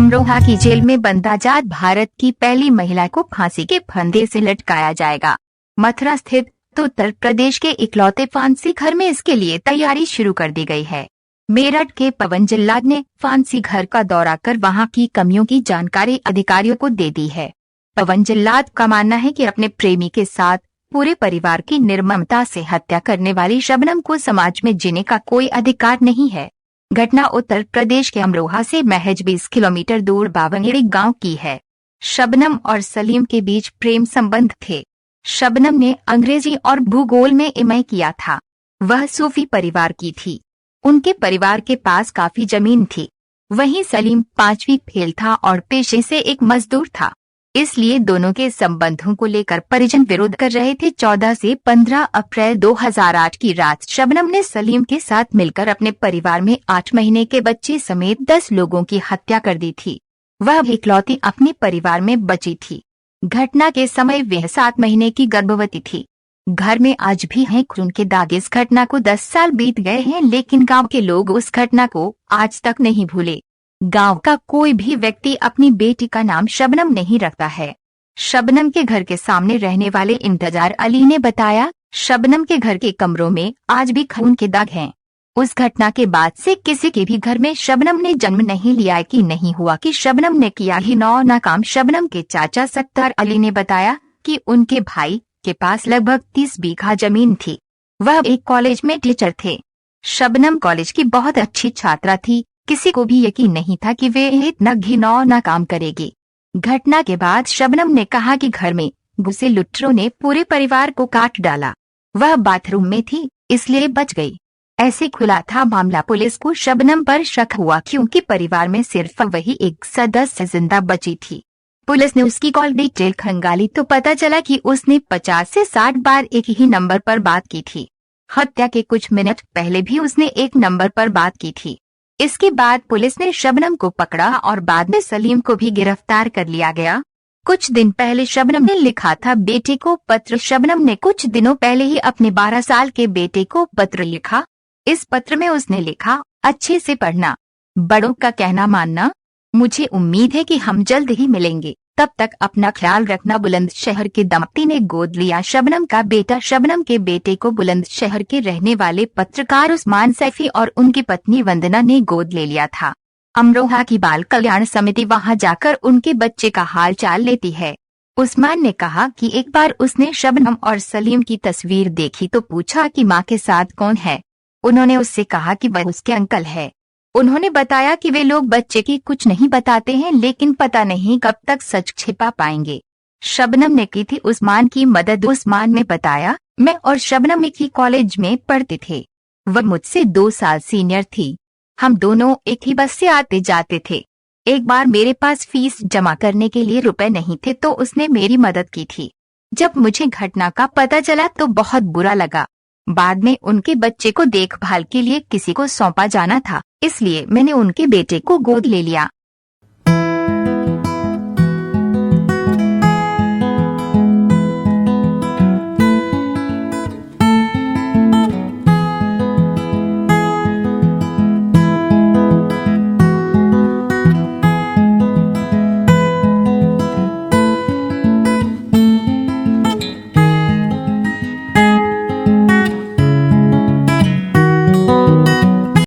अमरोहा की जेल में बंद आजाद भारत की पहली महिला को फांसी के फंदे से लटकाया जाएगा। मथुरा स्थित उत्तर प्रदेश के इकलौते फांसी घर में इसके लिए तैयारी शुरू कर दी गई है। मेरठ के पवन जल्लाद ने फांसी घर का दौरा कर वहां की कमियों की जानकारी अधिकारियों को दे दी है। पवन जल्लाद का मानना है कि अपने प्रेमी के साथ पूरे परिवार की निर्ममता से हत्या करने वाली शबनम को समाज में जीने का कोई अधिकार नहीं है। घटना उत्तर प्रदेश के अमरोहा से महज 20 किलोमीटर दूर बावंगेड़ी गांव की है। शबनम और सलीम के बीच प्रेम संबंध थे। शबनम ने अंग्रेजी और भूगोल में एमए किया था। वह सूफी परिवार की थी। उनके परिवार के पास काफी जमीन थी। वहीं सलीम 5वीं फेल था और पेशे से एक मजदूर था। इसलिए दोनों के संबंधों को लेकर परिजन विरोध कर रहे थे। 14 से 15 अप्रैल 2008 की रात शबनम ने सलीम के साथ मिलकर अपने परिवार में 8 महीने के बच्चे समेत 10 लोगों की हत्या कर दी थी। वह इकलौती अपने परिवार में बची थी। घटना के समय वह 7 महीने की गर्भवती थी। घर में आज भी हैं खून के दाग। इस घटना को 10 साल बीत गए हैं, लेकिन गांव के लोग उस घटना को आज तक नहीं भूले। गांव का कोई भी व्यक्ति अपनी बेटी का नाम शबनम नहीं रखता है। शबनम के घर के सामने रहने वाले इंतजार अली ने बताया, शबनम के घर के कमरों में आज भी खून के दाग हैं। उस घटना के बाद से किसी के भी घर में शबनम ने जन्म नहीं लिया कि नहीं हुआ कि शबनम ने किया ही ना काम। शबनम के चाचा सत्तार अली ने बताया कि उनके भाई के पास लगभग 30 बीघा जमीन थी। वह एक कॉलेज में टीचर थे। शबनम कॉलेज की बहुत अच्छी छात्रा थी। किसी को भी यकीन नहीं था कि वे इतना घिनौना काम करेगी। घटना के बाद शबनम ने कहा कि घर में घुसे लुटेरों ने पूरे परिवार को काट डाला। वह बाथरूम में थी, इसलिए बच गई। ऐसे खुला था मामला। पुलिस को शबनम पर शक हुआ क्योंकि परिवार में सिर्फ वही एक सदस्य जिंदा बची थी। पुलिस ने उसकी कॉल डिटेल खंगाली तो पता चला कि उसने 50 से 60 बार एक ही नंबर पर बात की थी। हत्या के कुछ मिनट पहले भी उसने एक नंबर पर बात की थी। इसके बाद पुलिस ने शबनम को पकड़ा और बाद में सलीम को भी गिरफ्तार कर लिया गया। कुछ दिन पहले शबनम ने लिखा था बेटे को पत्र। शबनम ने कुछ दिनों पहले ही अपने 12 साल के बेटे को पत्र लिखा। इस पत्र में उसने लिखा, अच्छे से पढ़ना, बड़ों का कहना मानना। मुझे उम्मीद है कि हम जल्द ही मिलेंगे। तब तक अपना ख्याल रखना। बुलंदशहर के दंपति ने गोद लिया शबनम का बेटा। शबनम के बेटे को बुलंदशहर के रहने वाले पत्रकार उस्मान सैफी और उनकी पत्नी वंदना ने गोद ले लिया था। अमरोहा की बाल कल्याण समिति वहां जाकर उनके बच्चे का हाल चाल लेती है। उस्मान ने कहा कि एक बार उसने शबनम और सलीम की तस्वीर देखी तो पूछा कि मां के साथ कौन है। उन्होंने उससे कहा कि वह उसके अंकल है। उन्होंने बताया कि वे लोग बच्चे की कुछ नहीं बताते हैं, लेकिन पता नहीं कब तक सच छिपा पाएंगे। शबनम ने की थी उस्मान की मदद। उस्मान ने बताया, मैं और शबनम एक ही कॉलेज में पढ़ते थे। वह मुझसे 2 साल सीनियर थी। हम दोनों एक ही बस से आते जाते थे। एक बार मेरे पास फीस जमा करने के लिए रुपए नहीं थे तो उसने मेरी मदद की थी। जब मुझे घटना का पता चला तो बहुत बुरा लगा। बाद में उनके बच्चे को देखभाल के लिए किसी को सौंपा जाना था, इसलिए मैंने उनके बेटे को गोद ले लिया।